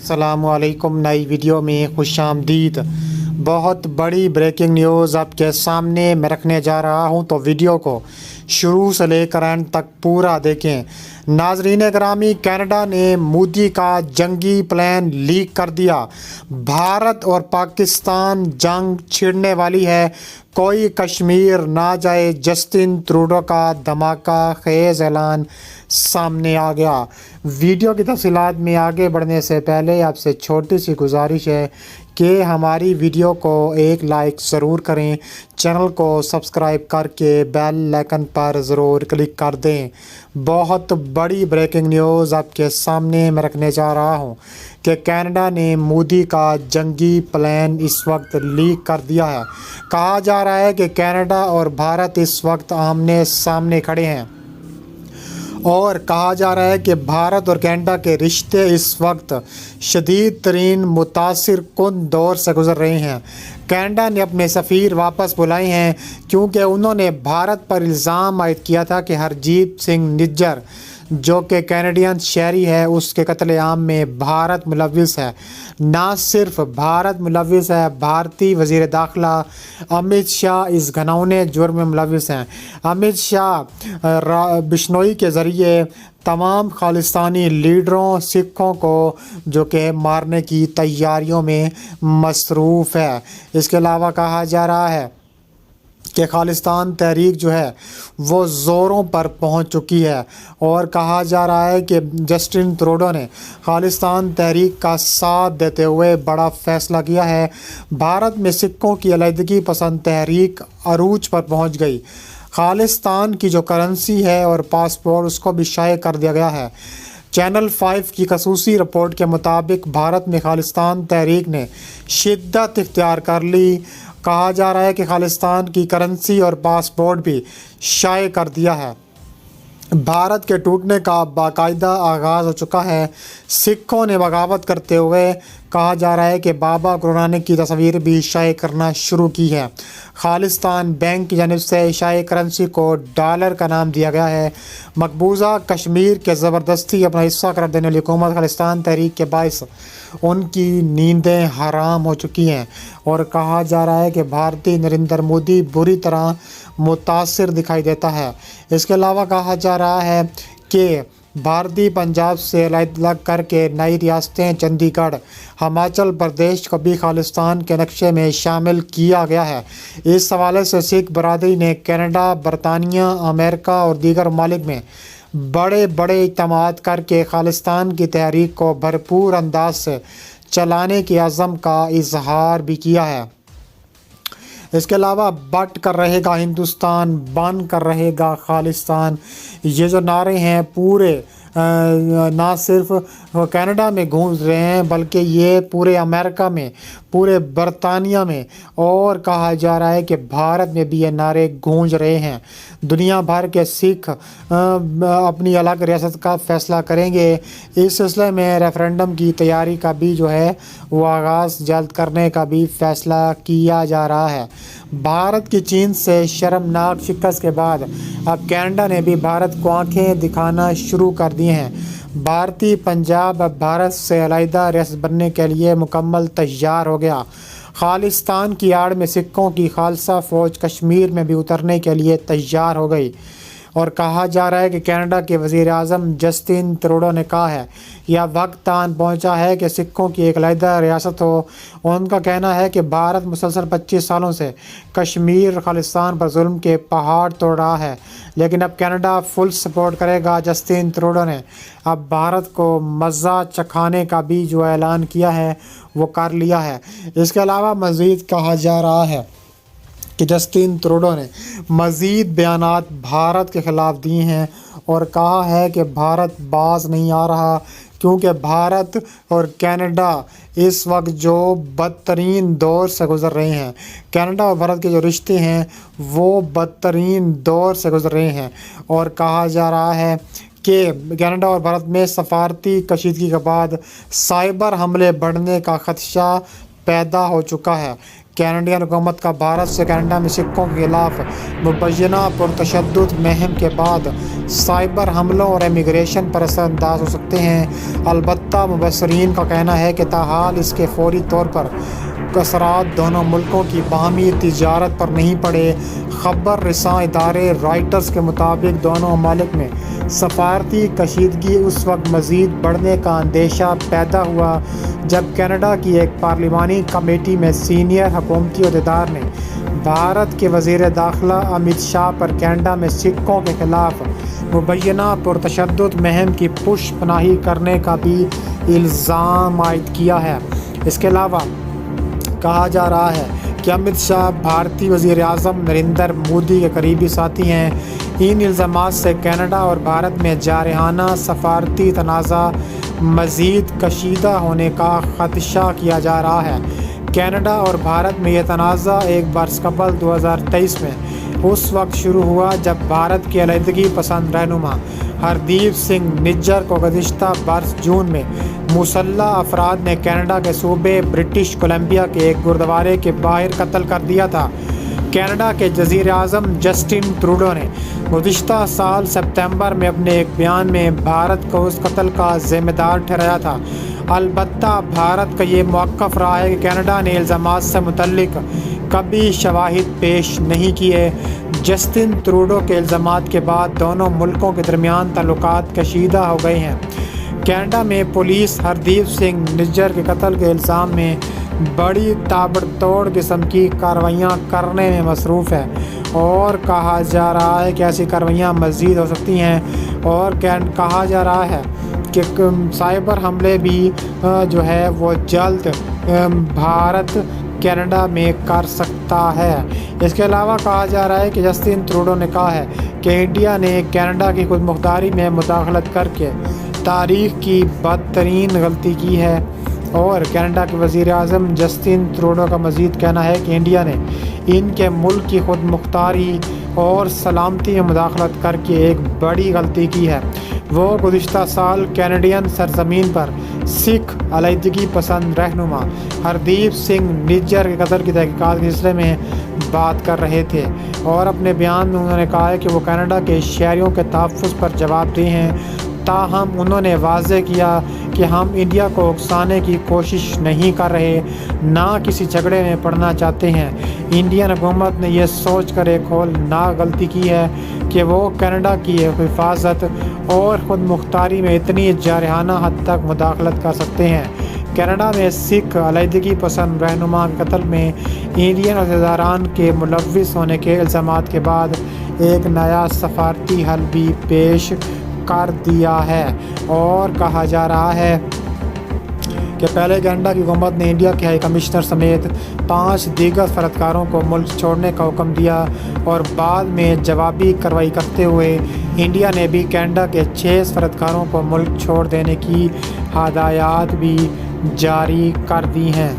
अस्सलामु अलैकुम। नई वीडियो में खुश आमदीद। बहुत बड़ी ब्रेकिंग न्यूज़ आपके सामने मैं रखने जा रहा हूं, तो वीडियो को शुरू से लेकर एंड तक पूरा देखें। नाजरीन ग्रामी, कनाडा ने मोदी का जंगी प्लान लीक कर दिया। भारत और पाकिस्तान जंग छिड़ने वाली है, कोई कश्मीर ना जाए। जस्टिन ट्रूडो का धमाका खेज ऐलान सामने आ गया। वीडियो की तफसीलात में आगे बढ़ने से पहले आपसे छोटी सी गुजारिश है कि हमारी वीडियो को एक लाइक ज़रूर करें, चैनल को सब्सक्राइब करके बेल आइकन पर ज़रूर क्लिक कर दें। बहुत बड़ी ब्रेकिंग न्यूज़ आपके सामने मैं रखने जा रहा हूं कि कनाडा ने मोदी का जंगी प्लान इस वक्त लीक कर दिया है। कहा जा रहा है कि कनाडा और भारत इस वक्त आमने सामने खड़े हैं और कहा जा रहा है कि भारत और कनाडा के रिश्ते इस वक्त शदीद तरीन मुतासिर कुन दौर से गुजर रहे हैं। कनाडा ने अपने सफ़ीर वापस बुलाए हैं क्योंकि उन्होंने भारत पर इल्ज़ाम आयद किया था कि हरजीत सिंह निज्जर जो कि कैनेडियन शहरी है, उसके कत्लेआम में भारत मुलविस है। ना सिर्फ भारत मुलविस है, भारतीय वज़ीर दाखिला अमित शाह इस घिनौने जुर्म में मुलविस हैं। अमित शाह बिश्नोई के ज़रिए तमाम खालिस्तानी लीडरों सिखों को जो कि मारने की तैयारियों में मसरूफ़ है। इसके अलावा कहा जा रहा है कि खालिस्तान तहरीक जो है वो ज़ोरों पर पहुंच चुकी है और कहा जा रहा है कि जस्टिन ट्रूडो ने खालिस्तान तहरीक का साथ देते हुए बड़ा फ़ैसला किया है। भारत में सिखों की अलहदगी पसंद तहरीक अरूज पर पहुंच गई। खालिस्तान की जो करेंसी है और पासपोर्ट उसको भी शाये कर दिया गया है। चैनल 5 की खसूसी रिपोर्ट के मुताबिक भारत में खालिस्तान तहरीक ने शिद्दत इख्तियार कर ली। कहा जा रहा है कि खालिस्तान की करेंसी और पासपोर्ट भी शाये कर दिया है। भारत के टूटने का बाकायदा आगाज़ हो चुका है। सिखों ने बगावत करते हुए कहा जा रहा है कि बाबा गुरु नानक की तस्वीर भी शाये करना शुरू की है। खालिस्तान बैंक की जानिब से शाये करेंसी को डॉलर का नाम दिया गया है। मकबूजा कश्मीर के ज़बरदस्ती अपना हिस्सा करार देने वाली हुकूमत खालिस्तान तहरीक के बायस उनकी नींदें हराम हो चुकी हैं और कहा जा रहा है कि भारतीय नरेंद्र मोदी बुरी तरह मुतासिर दिखाई देता है। इसके अलावा कहा जा रहा है कि भारतीय पंजाब से अलग करके नई रियासतें चंडीगढ़ हिमाचल प्रदेश को भी खालिस्तान के नक्शे में शामिल किया गया है। इस हवाले से सिख बरादरी ने कनाडा, बरतानिया, अमेरिका और दीगर ममालिक में बड़े बड़े इक़दामात करके खालिस्तान की तहरीक को भरपूर अंदाज से चलाने के अज़म का इजहार भी किया है। इसके अलावा बट कर रहेगा हिंदुस्तान, बन कर रहेगा खालिस्तान, ये जो नारे हैं पूरे ना सिर्फ कनाडा में गूंज रहे हैं बल्कि ये पूरे अमेरिका में, पूरे बरतानिया में और कहा जा रहा है कि भारत में भी ये नारे गूंज रहे हैं। दुनिया भर के सिख अपनी अलग रियासत का फ़ैसला करेंगे। इस सिलसिले में रेफरेंडम की तैयारी का भी जो है वो आगाज़ जल्द करने का भी फ़ैसला किया जा रहा है। भारत की चीन से शर्मनाक शिकस्त के बाद अब कनाडा ने भी भारत को आंखें दिखाना शुरू कर दी हैं। भारतीय पंजाब अब भारत से अलहदा रियासत बनने के लिए मुकम्मल तैयार हो गया। खालिस्तान की आड़ में सिखों की खालसा फ़ौज कश्मीर में भी उतरने के लिए तैयार हो गई और कहा जा रहा है कि कनाडा के वज़ीर आज़म जस्टिन ट्रूडो ने कहा है यह वक्त आन पहुंचा है कि सिखों की एक अलहदा रियासत हो। उनका कहना है कि भारत मुसलसल 25 सालों से कश्मीर और खालिस्तान पर जुल्म के पहाड़ तोड़ रहा है, लेकिन अब कनाडा फुल सपोर्ट करेगा। जस्टिन ट्रूडो ने अब भारत को मज़ा चखाने का भी जो ऐलान किया है वो कर लिया है। इसके अलावा मज़ीद कहा जा रहा है कि जस्टिन ट्रूडो ने मज़ीद बयानात भारत के ख़िलाफ़ दिए हैं और कहा है कि भारत बाज नहीं आ रहा क्योंकि भारत और कनाडा इस वक्त जो बदतरीन दौर से गुज़र रहे हैं, कनाडा और भारत के जो रिश्ते हैं वो बदतरीन दौर से गुज़र रहे हैं और कहा जा रहा है कि कनाडा और भारत में सफारती कशीदगी के बाद साइबर हमले बढ़ने का ख़दशा पैदा हो चुका है। کینیڈین حکومت کا بھارت سے کینیڈا میں سکھوں کے خلاف مبینہ پرتشدد مہم کے بعد سائبر حملوں اور امیگریشن پر اثر انداز ہو سکتے ہیں۔ البتہ مبصرین کا کہنا ہے کہ تاحال اس کے فوری طور پر اثرات دونوں ملکوں کی باہمی تجارت پر نہیں پڑے۔ خبر رساں ادارے رائٹرز کے مطابق دونوں ممالک میں سفارتی کشیدگی اس وقت مزید بڑھنے کا اندیشہ پیدا ہوا جب کینیڈا کی ایک پارلیمانی کمیٹی میں سینئر حکومتی عہدیدار نے بھارت کے وزیر داخلہ امت شاہ پر کینیڈا میں سکھوں کے خلاف مبینہ پرتشدد مہم کی پش پناہی کرنے کا بھی الزام عائد کیا ہے۔ اس کے علاوہ کہا جا رہا ہے کہ امت شاہ بھارتی وزیر اعظم نریندر مودی کے قریبی ساتھی ہیں۔ ان الزامات سے کینیڈا اور بھارت میں جارحانہ سفارتی تنازع مزید کشیدہ ہونے کا خدشہ کیا جا رہا ہے۔ کینیڈا اور بھارت میں یہ تنازع ایک برس قبل 2023 میں اس وقت شروع ہوا جب بھارت کے علیحدگی پسند رہنما ہردیپ سنگھ نجر کو گزشتہ برس جون میں مسلح افراد نے کینیڈا کے صوبے برٹش کولمبیا کے ایک گردوارے کے باہر قتل کر دیا تھا۔ کینیڈا کے وزیر اعظم جسٹن ٹروڈو نے گزشتہ سال ستمبر میں اپنے ایک بیان میں بھارت کو اس قتل کا ذمہ دار ٹھہرایا تھا۔ البتہ بھارت کا یہ موقف رہا ہے کہ کینیڈا نے الزامات سے متعلق کبھی شواہد پیش نہیں کیے۔ جسٹن ٹروڈو کے الزامات کے بعد دونوں ملکوں کے درمیان تعلقات کشیدہ ہو گئے ہیں۔ کینیڈا میں پولیس ہردیپ سنگھ نجر کے قتل کے الزام میں بڑی تابڑتوڑ قسم کی کارروائیاں کرنے میں مصروف ہے اور کہا جا رہا ہے کہ ایسی کارروائیاں مزید ہو سکتی ہیں اور کہا جا رہا ہے کہ سائبر حملے بھی جو ہے وہ جلد بھارت کینیڈا میں کر سکتا ہے۔ اس کے علاوہ کہا جا رہا ہے کہ جسٹن ٹروڈو نے کہا ہے کہ انڈیا نے کینیڈا کی خود مختاری میں مداخلت کر کے تاریخ کی بدترین غلطی کی ہے، اور کینیڈا کے وزیر اعظم جسٹن ٹروڈو کا مزید کہنا ہے کہ انڈیا نے ان کے ملک کی خود مختاری اور سلامتی میں مداخلت کر کے ایک بڑی غلطی کی ہے۔ وہ گزشتہ سال کینیڈین سرزمین پر سکھ علیحدگی پسند رہنما ہردیپ سنگھ نجر کے قتل کی تحقیقات کے سلسلے میں بات کر رہے تھے، اور اپنے بیان میں انہوں نے کہا ہے کہ وہ کینیڈا کے شہریوں کے تحفظ پر جواب دہ ہیں۔ تاہم انہوں نے واضح کیا کہ ہم انڈیا کو اکسانے کی کوشش نہیں کر رہے، نہ کسی جھگڑے میں پڑنا چاہتے ہیں۔ انڈین حکومت نے یہ سوچ کر ایک ہولناک غلطی کی ہے کہ وہ کینیڈا کی حفاظت اور خود مختاری میں اتنی جارحانہ حد تک مداخلت کر سکتے ہیں۔ کینیڈا میں سکھ علیحدگی پسند رہنما کے قتل میں انڈین عہدیداران کے ملوث ہونے کے الزامات کے بعد ایک نیا سفارتی حل بھی پیش کر دیا ہے، اور کہا جا رہا ہے کہ پہلے کینیڈا کی حکومت نے انڈیا کے ہائی کمشنر سمیت 5 دیگر سفارتکاروں کو ملک چھوڑنے کا حکم دیا، اور بعد میں جوابی کارروائی کرتے ہوئے انڈیا نے بھی کینیڈا کے 6 سفارتکاروں کو ملک چھوڑ دینے کی ہدایات بھی جاری کر دی ہیں۔